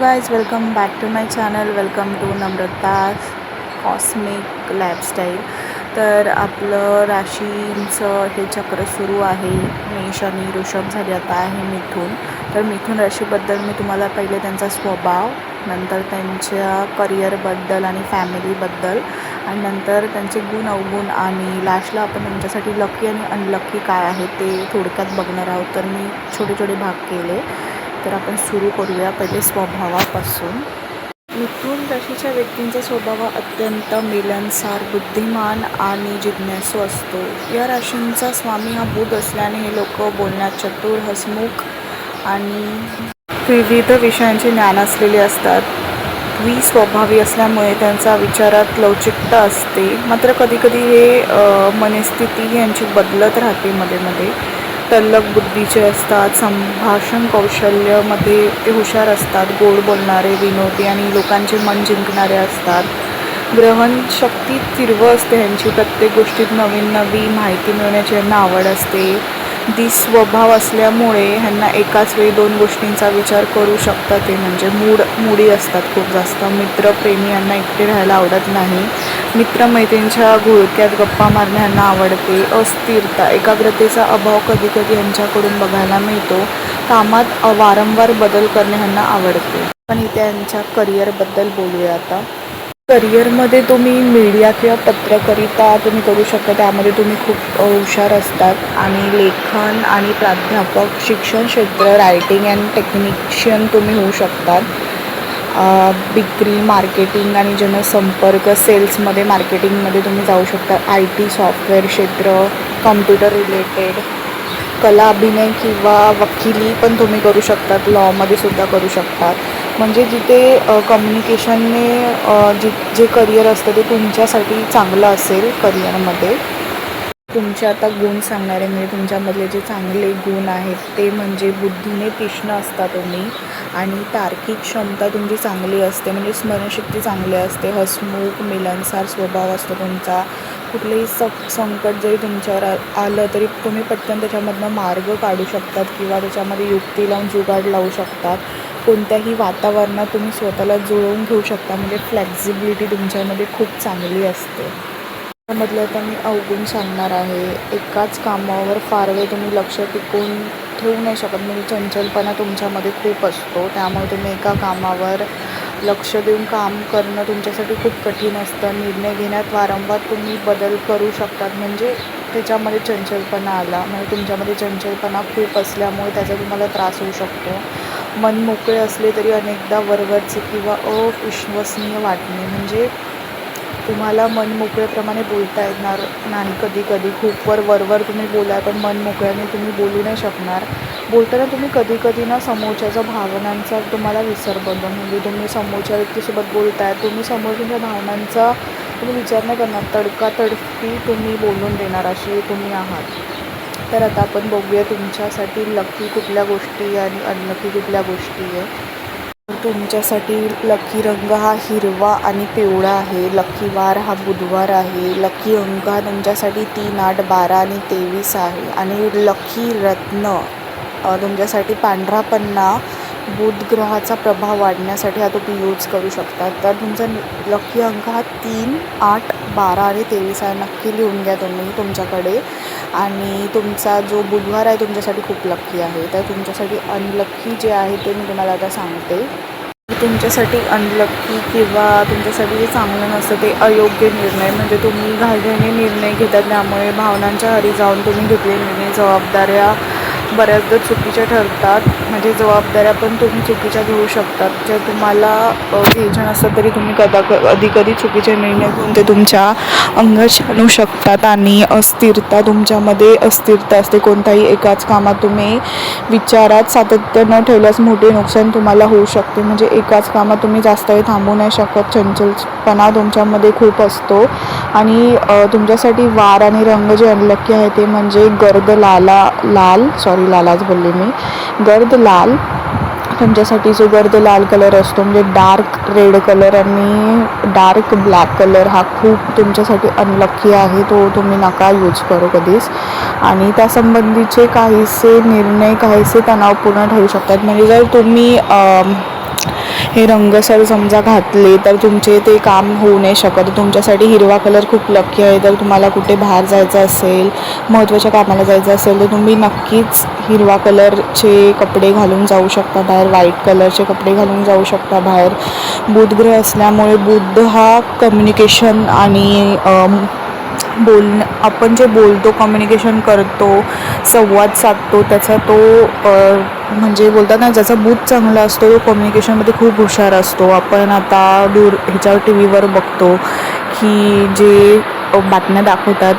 Guys, welcome back to my channel. Welcome to Namrata cosmic lifestyle. तर आपलं राशींचं हे चक्र सुरू आहे. मेष आणि वृषभ झाले, आता आहे मिथुन. तर मिथुन राशीबद्दल मी तुम्हाला पहिले त्यांचा स्वभाव, नंतर त्यांच्या करिअरबद्दल आणि फॅमिलीबद्दल, आणि नंतर त्यांचे गुण अवगुण, आणि लास्टला आपण त्यांच्यासाठी लकी आणि अनलकी काय आहे ते थोडक्यात बघणार आहोत. तर मी छोटे छोटे भाग केले. तर आपण सुरू करूया पहिले स्वभावापासून. मिथुन राशीच्या व्यक्तींचा स्वभाव अत्यंत मिलनसार, बुद्धिमान आणि जिज्ञासू असतो. या राशींचा स्वामी हा बुध असल्याने हे लोक बोलण्यात चतुर, हसमुख आणि विविध विषयांचे ज्ञान असलेले असतात. स्वभावी असल्यामुळे त्यांच्या विचारात लवचिकता असते. मात्र कधीकधी हे मनस्थिती यांची बदलत राहते मध्ये मध्ये. तल्लख बुद्धीचे असतात. संभाषण कौशल्यामध्ये ते हुशार असतात. गोड बोलणारे, विनोदी आणि लोकांचे मन जिंकणारे असतात. ग्रहणशक्ती तीव्र असते ह्यांची. प्रत्येक गोष्टीत नवीन माहिती मिळवण्याची यांना आवड असते. स्वभाव असल्यामुळे ह्यांना एकाच वेळी दोन गोष्टींचा विचार करू शकतात. ते म्हणजे मूडी असतात खूप जास्त. मित्रप्रेमी यांना एकटे राहायला आवडत नाही. मित्रमैत्रिणींच्या घोळक्यात गप्पा मारणे ह्यांना आवडते. अस्थिरता, एकाग्रतेचा अभाव कधी यांच्याकडून बघायला मिळतो. कामात वारंवार बदल करणे ह्यांना आवडते. पण इथे यांच्या करिअरबद्दल बोलूया आता. करिअरमध्ये तुम्ही मीडिया किंवा पत्रकारिता तुम्ही करू शकता. त्यामध्ये तुम्ही खूप हुशार असतात. आणि लेखन आणि प्राध्यापक, शिक्षण क्षेत्र, रायटिंग अँड टेक्निशियन तुम्ही होऊ शकतात. विक्री, मार्केटिंग आणि जनसंपर्क, सेल्समध्ये, मार्केटिंगमध्ये तुम्ही जाऊ शकता. IT, सॉफ्टवेअर क्षेत्र, कम्प्युटर रिलेटेड, कला, अभिनय किंवा वकिली पण तुम्ही करू शकतात. लॉमध्ये सुद्धा करू शकतात. म्हणजे जिथे कम्युनिकेशनने जे करिअर असतं ते तुमच्यासाठी चांगलं असेल. करिअरमध्ये तुमचे आता गुण सांगणारे म्हणजे तुमच्यामधले जे चांगले गुण आहेत ते म्हणजे बुद्धीने तीक्ष्ण असता तुम्ही, आणि तार्किक क्षमता तुमची चांगली असते, म्हणजे स्मरणशक्ती चांगली असते. हसमुख, मिलनसार स्वभाव असतो तुमचा. कुठलेही संकट जरी तुमच्यावर आलं तरी तुम्ही पटकन त्याच्यामधनं मार्ग काढू शकतात किंवा त्याच्यामध्ये युक्ती लावून जुगाड लावू शकतात. कोणत्याही वातावरणात तुम्ही स्वतःला जुळवून घेऊ शकता. म्हणजे फ्लेक्झिबिलिटी तुमच्यामध्ये खूप चांगली असते. त्यामधलं आता मी अवगुण सांगणार आहे. एकाच कामावर फार वेळ तुम्ही लक्ष टिकवून ठेवू नाही शकत. म्हणजे चंचलपणा तुमच्यामध्ये खूप असतो. त्यामुळे तुम्ही एका कामावर लक्ष देऊन काम करणं तुमच्यासाठी खूप कठीण असतं. निर्णय घेण्यात वारंवार तुम्ही बदल करू शकतात. म्हणजे त्याच्यामध्ये चंचलपणा आला म्हणजे तुमच्यामध्ये चंचलपणा खूप असल्यामुळे त्याचा तुम्हाला त्रास होऊ शकतो. मन मोकळे असले तरी अनेकदा वरवरचे किंवा अविश्वसनीय वाटणे, म्हणजे तुम्हाला मन मोकळेप्रमाणे बोलता येणार नाही. कधी खूप वरवर तुम्ही बोला, पण मन मोकळ्याने तुम्ही बोलू नाही शकणार. बोलताना तुम्ही कधी ना समोरच्याच्या भावनांचा तुम्हाला विसर पडतो. म्हणजे तुम्ही समोरच्या व्यक्तीसोबत बोलताय, तुम्ही समोरच्या भावनांचा तुम्ही विचार नाही करणार. तडकातडकी तुम्ही बोलून देणार अशी तुम्ही आहात. तर आता आपण बघूया तुमच्यासाठी लकी कुठल्या गोष्टी आणि अनलकी कुठल्या गोष्टी आहे. तुमच्यासाठी लकी रंग हा हिरवा आणि पिवळा आहे. लकी वार हा बुधवार आहे. लकी अंक हा तुमच्यासाठी 3, 8, 12 आणि 23 आहे. आणि लकी रत्न तुमच्यासाठी पांढरा पन्ना, बुध ग्रहाचा प्रभाव वाढण्यासाठी हा तुम्ही यूज करू शकता. तर तुमचा लकी अंक हा 3, 8, 12 आणि 23 आहे. नक्की लिहून घ्या तुम्ही तुमच्याकडे. आणि तुमचा जो बुधवार आहे तुमच्यासाठी खूप लकी आहे. तर तुमच्यासाठी अनलकी जे आहे ते मी तुम्हाला आता सांगते. तुमच्यासाठी अनलकी किंवा तुमच्यासाठी जे चांगलं नसतं ते अयोग्य निर्णय, म्हणजे तुम्ही घाईघाईने निर्णय घेतात. त्यामुळे भावनांच्या आहारी जाऊन तुम्ही घेतलेले निर्णय, जबाबदाऱ्या बऱ्याचदा चुकीच्या ठरतात. म्हणजे जबाबदाऱ्या पण तुम्ही चुकीच्या घेऊ शकतात. ज्या तुम्हाला घ्यायच्या नसतात तरी तुम्ही कधी चुकीचे निर्णय घेऊन ते तुमच्या अंगात आणू शकतात. आणि अस्थिरता, तुमच्यामध्ये अस्थिरता असते. कोणत्याही एकाच कामात तुम्ही विचारात सातत्य न ठेवल्यास मोठे नुकसान तुम्हाला होऊ शकते. म्हणजे एकाच कामात तुम्ही जास्त वेळ थांबू नाही शकत. चंचलपणा तुमच्यामध्ये खूप असतो. आणि तुमच्यासाठी वार आणि रंग जे अनलकी आहे ते म्हणजे लालाच बोलले मी, गर्द लाल. तुमच्यासाठी जो गर्द लाल कलर असतो म्हणजे डार्क रेड कलर आणि डार्क ब्लॅक कलर हा खूप तुमच्यासाठी अनलकी आहे. तो तुम्ही नका यूज करू कधीच. आणि त्यासंबंधीचे काहीसे निर्णय काहीसे तणावपूर्ण ठरू शकतात. म्हणजे जर तुम्ही हे रंग जर समजा घातले तर तुमचे ते काम होऊ नाही शकत. तुमच्यासाठी हिरवा कलर खूप लकी आहे. तर तुम्हाला कुठे बाहेर जायचं असेल, महत्त्वाच्या कामाला जायचं असेल तर तुम्ही नक्कीच हिरवा कलरचे कपडे घालून जाऊ शकता बाहेर, व्हाईट कलरचे कपडे घालून जाऊ शकता बाहेर. बुध ग्रह असल्यामुळे बुध हा कम्युनिकेशन आणि आपण जे बोलतो, कम्युनिकेशन करतो, संवाद साधतो, त्याचा तो म्हणजे बोलतात ना, ज्याचा बुध चांगला असतो तो कम्युनिकेशनमध्ये खूप हुशार असतो. आपण आता ह्याच्यावर टी व्हीवर बघतो की जे बातम्या दाखवतात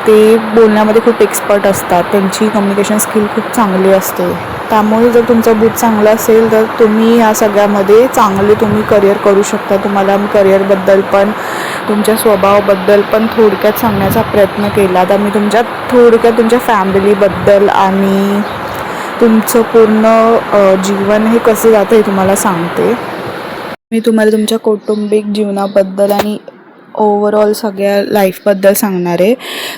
ते बोलण्यामध्ये खूप एक्सपर्ट असतात, त्यांची कम्युनिकेशन स्किल खूप चांगली असते. त्यामुळे जर तुमचं बुध चांगलं असेल तर तुम्ही या सगळ्यामध्ये चांगले तुम्ही करिअर करू शकता. तुम्हाला करिअरबद्दल पण तुमच्या स्वभावाबद्दल पण थोडक्यात सांगण्याचा प्रयत्न केला. तर मी थोडक्यात तुमच्या फॅमिलीबद्दल आणि तुमचं पूर्ण जीवन हे कसं जातं हे तुम्हाला सांगते. मी तुम्हाला तुमच्या कौटुंबिक जीवनाबद्दल आणि ओव्हरऑल सगळ्या लाईफबद्दल सांगणार आहे.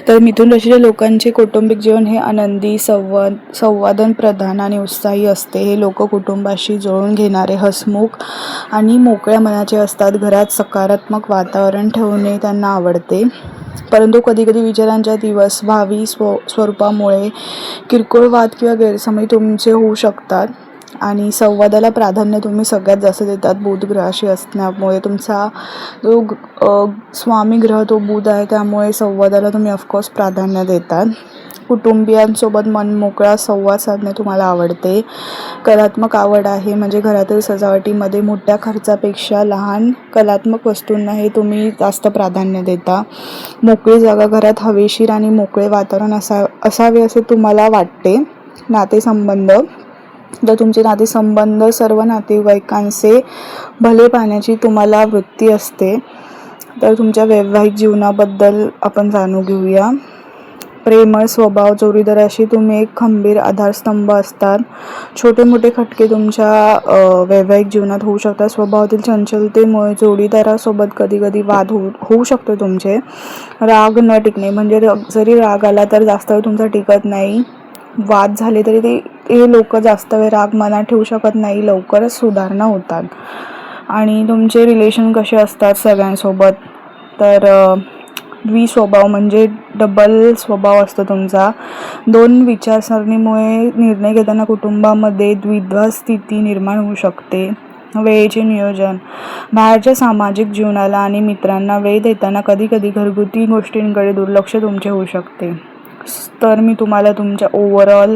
तर मिथुन राशीच्या लोकांचे कौटुंबिक जीवन हे आनंदी, संवादन प्रधान आणि उत्साही असते. हे लोक कुटुंबाशी जुळवून घेणारे, हसमुख आणि मोकळ्या मनाचे असतात. घरात सकारात्मक वातावरण ठेवणे त्यांना आवडते. परंतु कधीकधी विचारांच्या दिवसभावी स्वरूपामुळे किरकोळ वाद किंवा गैरसमज तुमचे होऊ शकतात आणि संवादाला प्राधान्य तुम्ही सगळ्यात जास्त देतात. बुध ग्रहाशी असल्यामुळे तुमचा जो स्वामी ग्रह तो बुध आहे, त्यामुळे संवादाला तुम्ही ऑफकोर्स प्राधान्य देतात. कुटुंबियांसोबत मनमोकळा संवाद साधणे तुम्हाला आवडते. कलात्मक आवड आहे, म्हणजे घरातील सजावटीमध्ये मोठ्या खर्चापेक्षा लहान कलात्मक वस्तूंना हे तुम्ही जास्त प्राधान्य देता. मोकळी जागा, घरात हवेशीर आणि मोकळे वातावरण असावे असे तुम्हाला वाटते. नातेसंबंध, तर तुमचे नातेसंबंध सर्व नातेवाईकांचे भले पाहण्याची तुम्हाला वृत्ती असते. तर तुमच्या वैवाहिक जीवनाबद्दल आपण जाणून घेऊया. प्रेमळ स्वभाव, जोडीदाराशी तुम्ही एक खंबीर आधारस्तंभ असतात. छोटे मोठे खटके तुमच्या वैवाहिक जीवनात होऊ शकतात. स्वभावातील चंचलतेमुळे जोडीदारासोबत कधी कधी वाद होऊ शकतो तुमचे. राग न टिकणे, म्हणजे जरी राग आला तर जास्त वेळ तुमचा टिकत नाही. वाद झाले तरी ते लोक जास्त वेळ राग मनात ठेवू शकत नाही, लवकरच सुधारणा होतात. आणि तुमचे रिलेशन कसे असतात सगळ्यांसोबत, तर द्विस्वभाव, म्हणजे डबल स्वभाव असतो तुमचा. दोन विचारसरणीमुळे निर्णय घेताना कुटुंबामध्ये द्विधा स्थिती निर्माण होऊ शकते. वेळेचे नियोजन, बाहेरच्या सामाजिक जीवनाला आणि मित्रांना वेळ देताना कधी कधी घरगुती गोष्टींकडे दुर्लक्ष तुमचे होऊ शकते. तर मी तुम्हाला तुमच्या ओव्हरऑल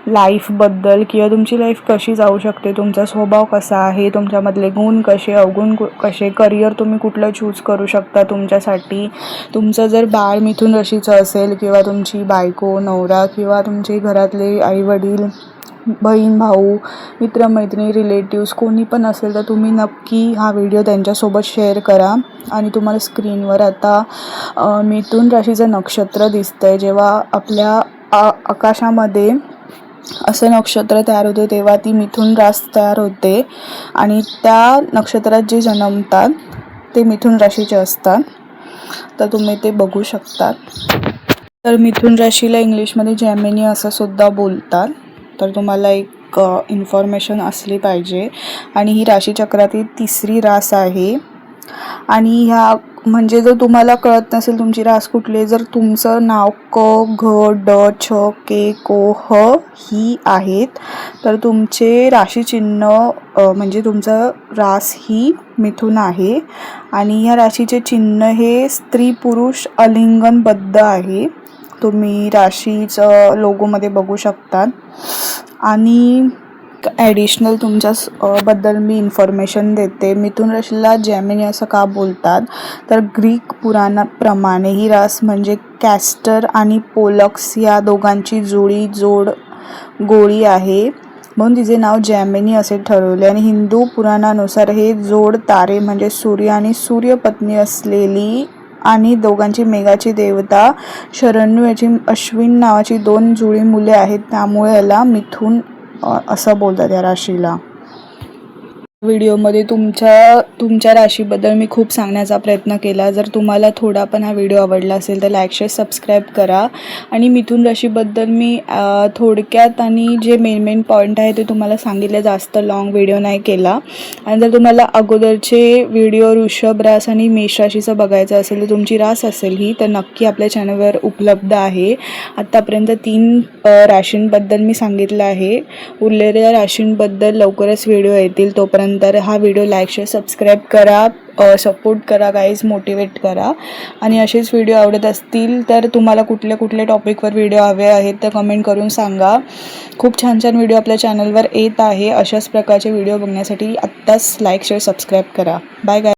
लाईफबद्दल किंवा तुमची लाईफ कशी जाऊ शकते, तुमचा स्वभाव कसा आहे, तुमच्यामधले गुण कसे, अवगुण कसे, करिअर तुम्ही कुठलं चूज करू शकता तुमच्यासाठी. तुमचं जर बाळ मिथुन राशीचं असेल किंवा तुमची बायको, नवरा किंवा तुमचे घरातले आईवडील, बहीण भाऊ, मित्रमैत्रिणी, रिलेटिव्स कोणी पण असेल तर तुम्ही नक्की हा व्हिडिओ त्यांच्यासोबत शेअर करा. आणि तुम्हाला स्क्रीनवर आता मिथुन राशीचं नक्षत्र दिसतंय. जेव्हा आपल्या आकाशामध्ये असं नक्षत्र तयार होते तेव्हा ती मिथुन रास तयार होते आणि त्या नक्षत्रात जे जन्मतात ते मिथुन राशीचे असतात. तर तुम्ही ते बघू शकतात. तर मिथुन राशीला इंग्लिशमध्ये जेमिनी असं सुद्धा बोलतात. तर तुम्हाला एक इन्फॉर्मेशन असली पाहिजे. आणि ही राशीचक्रातील तिसरी रास आहे. आणि ह्या म्हणजे जर तुम्हाला कळत नसेल तुमची रास कुठली, जर तुमचं नाव क, घ, ड, छ, के, को, ह ही आहेत तर तुमचे राशीचिन्ह म्हणजे तुमचं रास ही मिथुन आहे. आणि ह्या राशीचे चिन्ह हे स्त्री पुरुष अलिंगनबद्ध आहे. तुम्ही राशीचं लोगोमध्ये बघू शकतात. आणि ॲडिशनल तुमच्या बद्दल मी इन्फॉर्मेशन देते. मिथुन राशीला जेमिनी असं का बोलतात, तर ग्रीक पुराणाप्रमाणे ही रास म्हणजे कॅस्टर आणि पोलक्स या दोघांची गोळी आहे, म्हणून तिचे नाव जेमिनी असे ठरवले. आणि हिंदू पुराणानुसार हे जोड तारे म्हणजे सूर्य आणि सूर्यपत्नी असलेली आणि दोघांची मेघाची देवता शरण्यू याची अश्विन नावाची 2 जुळी मुले आहेत. त्यामुळे याला मिथुन असं बोलतात या राशीला. व्हिडिओमध्ये तुमच्या राशीबद्दल मी खूप सांगण्याचा प्रयत्न केला. जर तुम्हाला थोडा पण हा व्हिडिओ आवडला असेल तर लाईक शेअर सबस्क्राईब करा. आणि मिथुन राशीबद्दल मी थोडक्यात आणि जे मेन पॉईंट आहे ते तुम्हाला सांगितले, जास्त लाँग व्हिडिओ नाही केला. आणि जर तुम्हाला अगोदरचे व्हिडिओ वृषभ रास आणि मेष राशीचं बघायचं असेल तर तुमची रास असेल ही, तर नक्की आपल्या चॅनलवर उपलब्ध आहे. आत्तापर्यंत 3 राशींबद्दल मी सांगितलं आहे. उरलेल्या राशींबद्दल लवकरच व्हिडिओ येतील. तोपर्यंत हा व्हिडिओ लाईक शेअर सबस्क्राईब करा, सपोर्ट करा गाईज, मोटिवेट करा. आणि असेच व्हिडिओ आवडत असतील तर तुम्हाला कुठल्या टॉपिकवर व्हिडिओ हवे आहेत तर कमेंट करून सांगा. खूप छान व्हिडिओ आपल्या चॅनलवर येत आहे. अशाच प्रकारचे व्हिडिओ बघण्यासाठी आत्ताच लाईक शेअर सबस्क्राईब करा. बाय गाय.